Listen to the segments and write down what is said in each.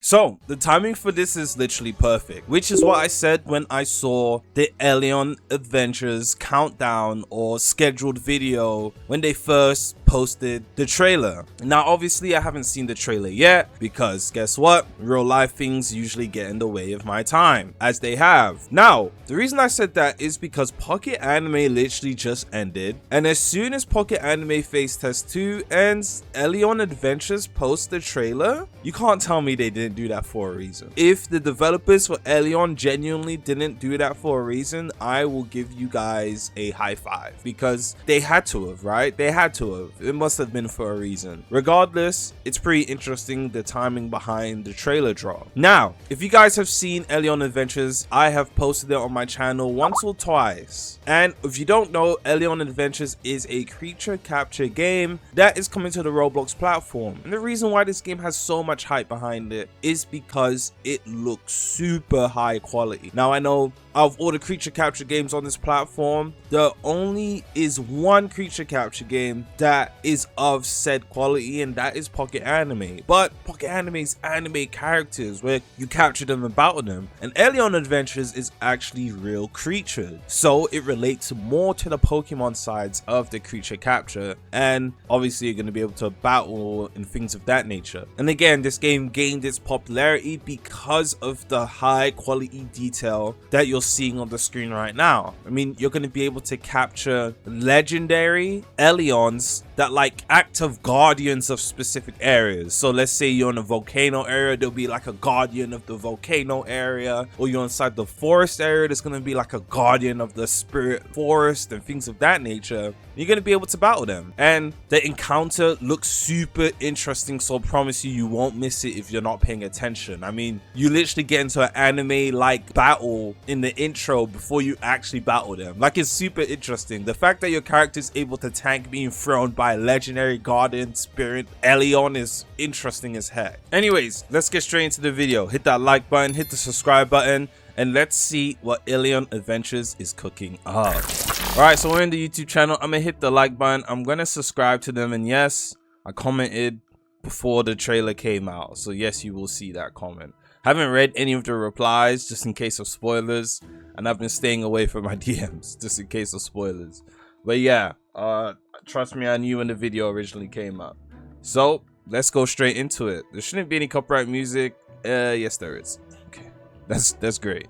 So the timing for this is literally perfect, which is what I said when I saw the Eleon Adventures countdown or scheduled video when they first posted the trailer. Now obviously I haven't seen the trailer yet because guess what, real life things usually get in the way of my time, as they have. Now the reason I said that is because Pocket Anime literally just ended, and as soon as Pocket Anime Phase Test 2 ends, Eleon Adventures posts the trailer. You can't tell me they didn't do that for a reason. If the developers for Eleon genuinely didn't do that for a reason, I will give you guys a high five, because they had to have, right? They had to have. It must have been for a reason. Regardless, it's pretty interesting, the timing behind the trailer drop. Now, if you guys have seen Eleon Adventures, I have posted it on my channel once or twice. And if you don't know, Eleon Adventures is a creature capture game that is coming to the Roblox platform. And the reason why this game has so much hype behind it is because it looks super high quality. Now I know out of all the creature capture games on this platform, there only is one creature capture game that is of said quality, and that is Pocket Anime. But Pocket Anime's anime characters where you capture them and battle them, and Eleon Adventures is actually real creatures, so it relates more to the Pokemon sides of the creature capture, and obviously you're going to be able to battle and things of that nature. And again, this game gained its popularity because of the high quality detail that you're seeing on the screen right now. I mean, you're going to be able to capture legendary Eleons that like active guardians of specific areas. So let's say you're in a volcano area, there'll be like a guardian of the volcano area, or you're inside the forest area, there's going to be like a guardian of the spirit forest and things of that nature. You're going to be able to battle them, and the encounter looks super interesting, so I promise you, you won't miss it if you're not paying attention. I mean, you literally get into an anime like battle in the intro before you actually battle them. Like, it's super interesting. The fact that your character is able to tank being thrown by a legendary guardian spirit Eleon is interesting as heck. Anyways, let's get straight into the video. Hit that like button, hit the subscribe button, and let's see what Eleon Adventures is cooking up. Alright, so we're in the YouTube channel. I'm gonna hit the like button, I'm gonna subscribe to them, and yes, I commented before the trailer came out, so yes, you will see that comment. Haven't read any of the replies just in case of spoilers, and I've been staying away from my DMs just in case of spoilers. But yeah, trust me, I knew when the video originally came out. So let's go straight into it. There shouldn't be any copyright music. Yes, there is. Okay, that's great.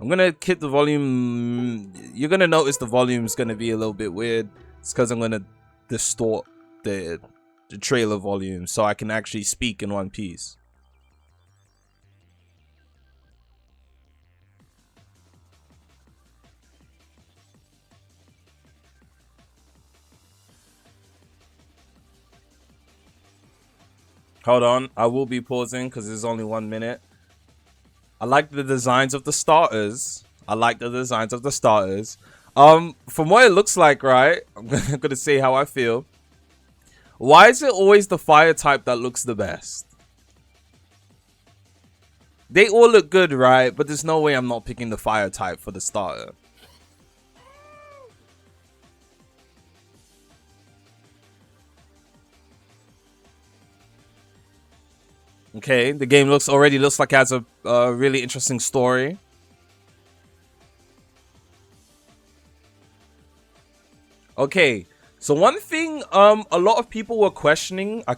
I'm gonna hit the volume. You're gonna notice the volume is gonna be a little bit weird. It's because I'm gonna distort the trailer volume so I can actually speak in one piece. Hold on, I will be pausing because there's only 1 minute. I like the designs of the starters. From what it looks like, right? I'm gonna say how I feel. Why is it always the fire type that looks the best? They all look good, right? But there's no way I'm not picking the fire type for the starter. Okay, the game already looks like it has a really interesting story. Okay, so one thing a lot of people were questioning, I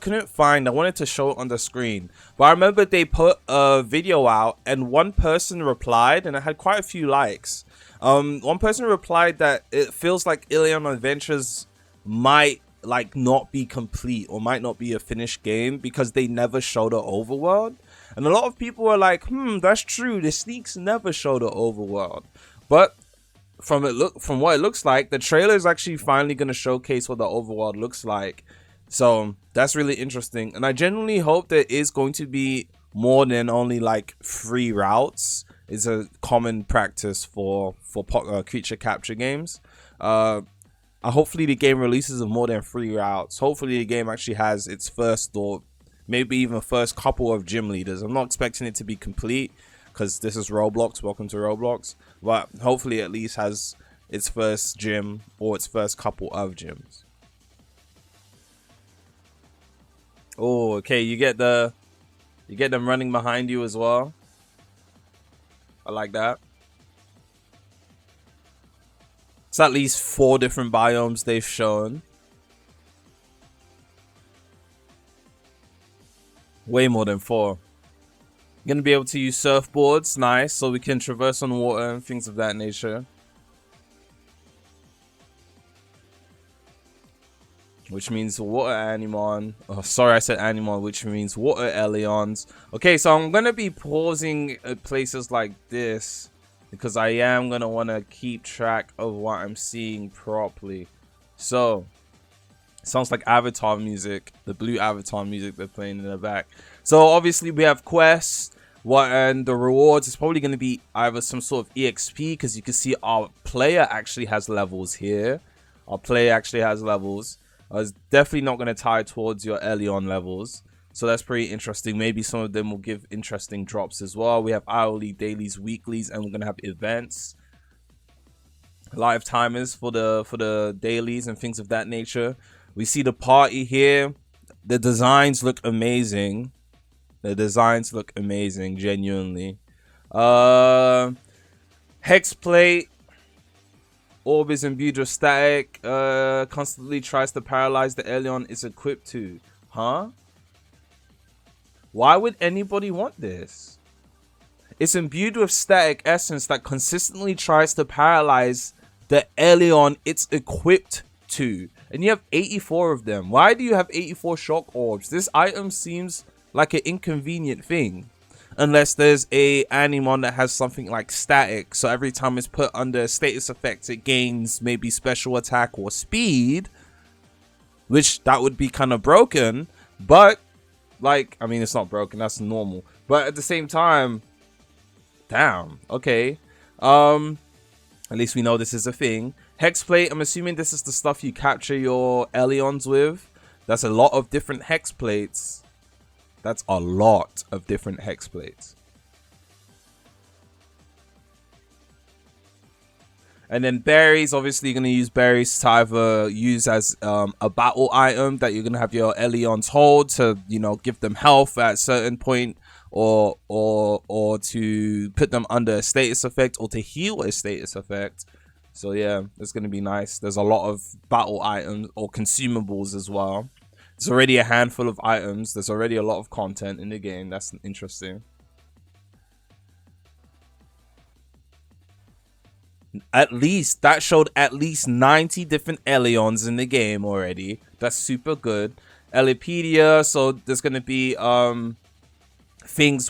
wanted to show it on the screen, but I remember they put a video out and one person replied, and it had quite a few likes. One person replied that it feels like Eleon Adventures might like not be complete or might not be a finished game because they never show the overworld. And a lot of people were like, that's true, the sneaks never show the overworld. But from what it looks like, the trailer is actually finally going to showcase what the overworld looks like. So that's really interesting, and I genuinely hope there is going to be more than only like 3 routes. It's a common practice for creature capture games. Hopefully the game releases of more than 3 routes. Hopefully the game actually has its first or maybe even first couple of gym leaders. I'm not expecting it to be complete because this is Roblox. Welcome to Roblox. But hopefully at least has its first gym or its first couple of gyms. Oh, okay, you get the You get them running behind you as well. I like that. It's at least 4 different biomes they've shown. Way more than 4. You're going to be able to use surfboards. Nice. So we can traverse on water and things of that nature. Which means water Animon. Oh, sorry, I said Animon, which means water Eleons. Okay, so I'm going to be pausing at places like this, because I am going to want to keep track of what I'm seeing properly. So, sounds like Avatar music. The blue Avatar music they're playing in the back. So, obviously, we have quests. And the rewards is probably going to be either some sort of EXP, because you can see our player actually has levels here. Our player actually has levels. It's definitely not going to tie towards your Eleon levels. So that's pretty interesting. Maybe some of them will give interesting drops as well. We have hourly, dailies, weeklies, and we're going to have events. Live timers for the dailies and things of that nature. We see the party here. The designs look amazing. The designs look amazing, genuinely. Hex plate. Orb is imbued with static. Constantly tries to paralyze the Eleon is equipped to. Huh? Why would anybody want this? It's imbued with static essence that consistently tries to paralyze the Eleon it's equipped to. And you have 84 of them. Why do you have 84 shock orbs? This item seems like an inconvenient thing. Unless there's a Animon that has something like static. So every time it's put under status effects, it gains maybe special attack or speed. Which that would be kind of broken. But, like, I mean, it's not broken. That's normal. But at the same time, damn. Okay. At least we know this is a thing. Hexplate, I'm assuming this is the stuff you capture your Eleons with. That's a lot of different hex plates. That's a lot of different hex plates. And then berries, obviously you're going to use berries to either use as a battle item that you're going to have your Eleons hold to, you know, give them health at a certain point, or to put them under a status effect, or to heal a status effect. So yeah, it's going to be nice. There's a lot of battle items or consumables as well. There's already a handful of items. There's already a lot of content in the game. That's interesting. At least, that showed at least 90 different Eleons in the game already. That's super good. Encyclopedia, so there's going to be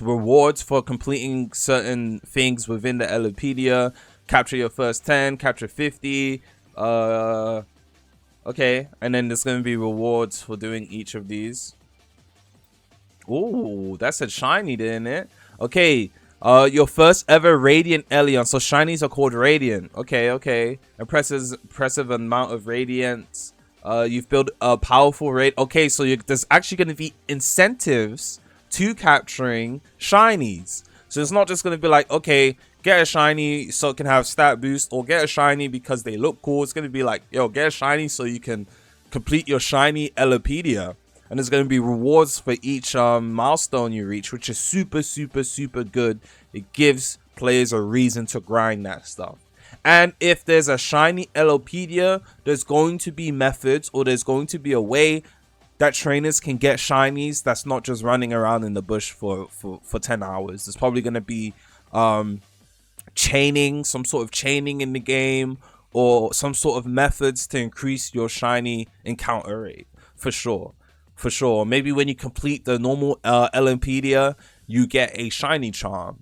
rewards for completing certain things within the Encyclopedia. Capture your first 10, capture 50. Okay, and then there's going to be rewards for doing each of these. Ooh, that said shiny, didn't it? Okay, your first ever Radiant Eleon. So shinies are called Radiant. Okay. Impressive amount of Radiance. You've built a powerful raid. Okay, so there's actually going to be incentives to capturing shinies. So it's not just going to be like, okay, get a shiny so it can have stat boost, or get a shiny because they look cool. It's going to be like, yo, get a shiny so you can complete your shiny Encyclopedia. And there's going to be rewards for each milestone you reach, which is super good. It gives players a reason to grind that stuff. And if there's a shiny Encyclopedia, there's going to be methods, or there's going to be a way that trainers can get shinies that's not just running around in the bush for 10 hours. There's probably going to be chaining, some sort of chaining in the game, or some sort of methods to increase your shiny encounter rate, for sure. Maybe when you complete the normal Encyclopedia, you get a shiny charm,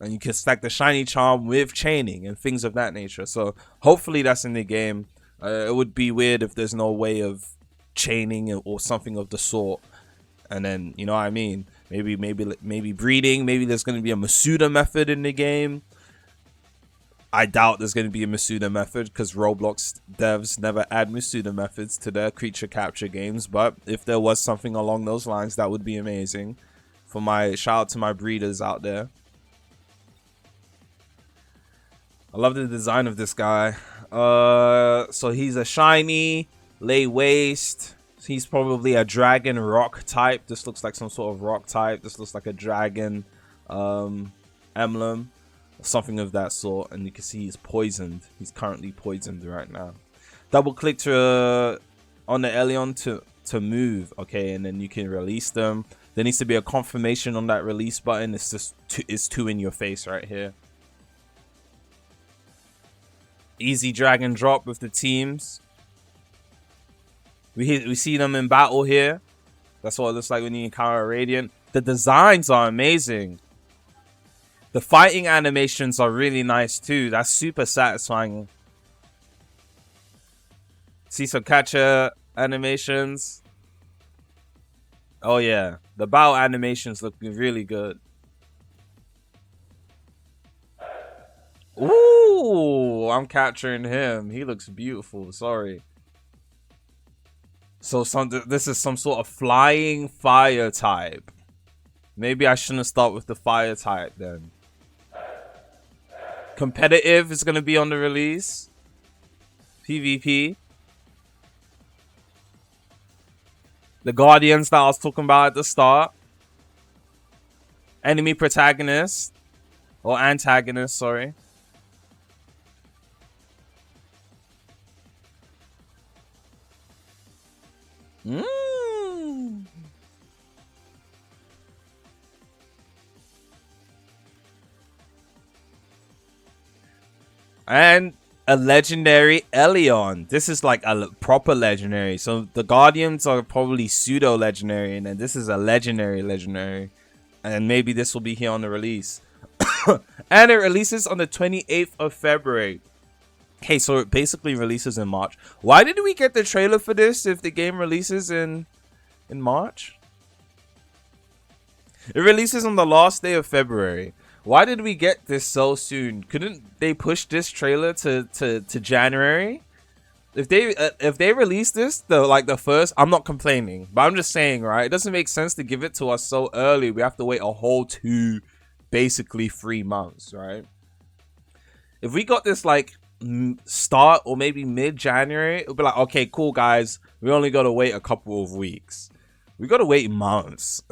and you can stack the shiny charm with chaining and things of that nature. So hopefully that's in the game. It would be weird if there's no way of chaining or something of the sort. And then, you know what I mean, maybe breeding. Maybe there's going to be a Masuda method in the game. I doubt there's going to be a Masuda method, because Roblox devs never add Masuda methods to their creature capture games. But if there was something along those lines, that would be amazing. Shout out to my breeders out there. I love the design of this guy. So he's a shiny, lay waste, He's probably a dragon rock type. This looks like some sort of rock type. This looks like a dragon emblem, something of that sort. And you can see he's poisoned. He's currently poisoned right now. Double click to on the Eleon to move. Okay, and then you can release them. There needs to be a confirmation on that release button. It's just it's two in your face right here. Easy drag and drop with the teams. We see them in battle here. That's what it looks like when you encounter a Radiant. The designs are amazing. The fighting animations are really nice too. That's super satisfying. See some catcher animations. Oh yeah, the battle animations look really good. Ooh, I'm capturing him. He looks beautiful. Sorry. So this is some sort of flying fire type. Maybe I shouldn't start with the fire type then. Competitive is going to be on the release. PvP. The Guardians that I was talking about at the start. Enemy protagonist. Or antagonist, sorry. And a legendary Eleon. This is like a proper legendary. So the Guardians are probably pseudo legendary, and then this is a legendary. And maybe this will be here on the release. And it releases on the 28th of February. Okay, so it basically releases in March. Why did we get the trailer for this if the game releases in March? It releases on the last day of February. Why did we get this so soon? Couldn't they push this trailer to January? If they release this the first, I'm not complaining, but I'm just saying, right? It doesn't make sense to give it to us so early. We have to wait a whole basically 3 months, right? If we got this like start or maybe mid-January, it'll be like, okay, cool guys, we only gotta wait a couple of weeks. We gotta wait months.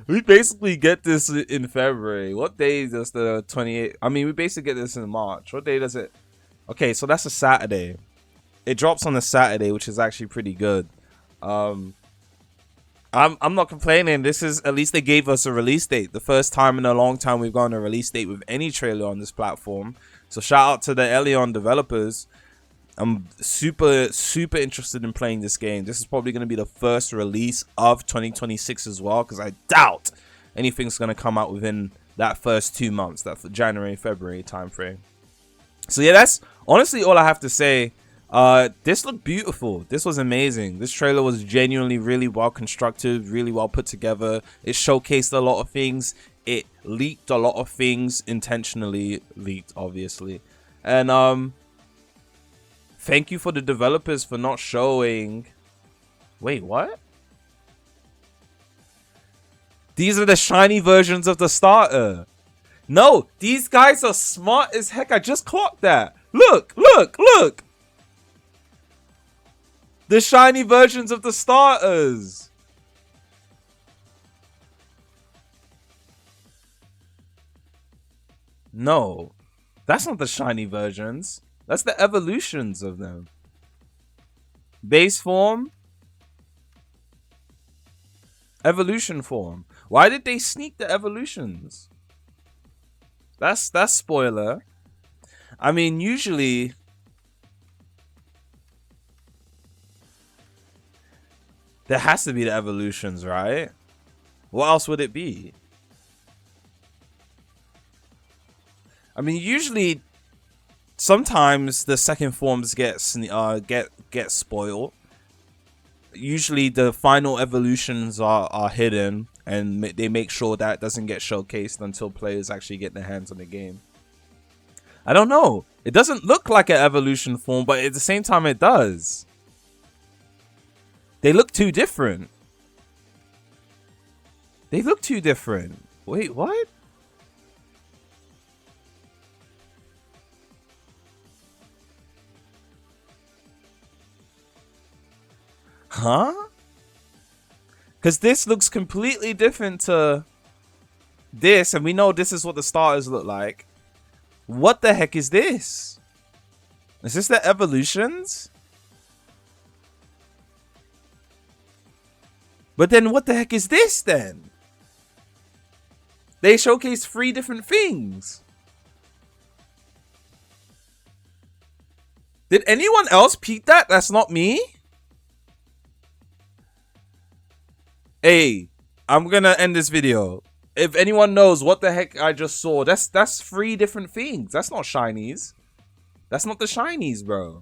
We basically get this in February. What day does the 28th? I mean, we basically get this in March. What day does it? Okay, so that's a Saturday. It drops on a Saturday, which is actually pretty good. I'm not complaining. This is, at least they gave us a release date. The first time in a long time we've gotten a release date with any trailer on this platform. So shout out to the Eleon developers. I'm super interested in playing this game. This is probably going to be the first release of 2026 as well, because I doubt anything's going to come out within that first 2 months, that January, February timeframe. So yeah, that's honestly all I have to say. This looked beautiful. This was amazing. This trailer was genuinely really well constructed, really well put together. It showcased a lot of things. It leaked a lot of things, intentionally leaked, obviously. And thank you for the developers for not showing... Wait, what? These are the shiny versions of the starter. No, these guys are smart as heck. I just clocked that. Look. The shiny versions of the starters. No, that's not the shiny versions. That's the evolutions of them. Base form. Evolution form. Why did they sneak the evolutions? That's spoiler. I mean, usually... there has to be the evolutions, right? What else would it be? I mean, usually... sometimes the second forms get spoiled. Usually the final evolutions are hidden, and they make sure that doesn't get showcased until players actually get their hands on the game. I don't know. It doesn't look like an evolution form, but at the same time it does. They look too different. They look too different. Wait, what? Huh? Because this looks completely different to this, and we know this is what the starters look like. What the heck is this? Is this the evolutions? But then what the heck is this then? They showcase 3 different things. Did anyone else peek that? That's not me? Hey, I'm gonna end this video. If anyone knows what the heck I just saw, that's 3 different things. That's not shinies. That's not the shinies, bro.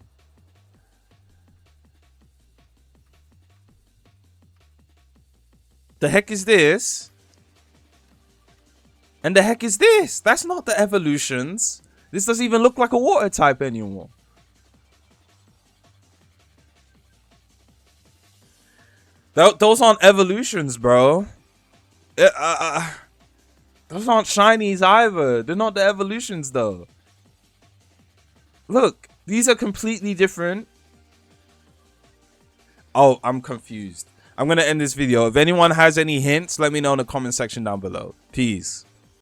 The heck is this? And the heck is this? That's not the evolutions. This doesn't even look like a water type anymore. Those aren't evolutions, bro. Those aren't shinies either. They're not the evolutions, though. Look, these are completely different. Oh, I'm confused. I'm going to end this video. If anyone has any hints, let me know in the comment section down below. Peace.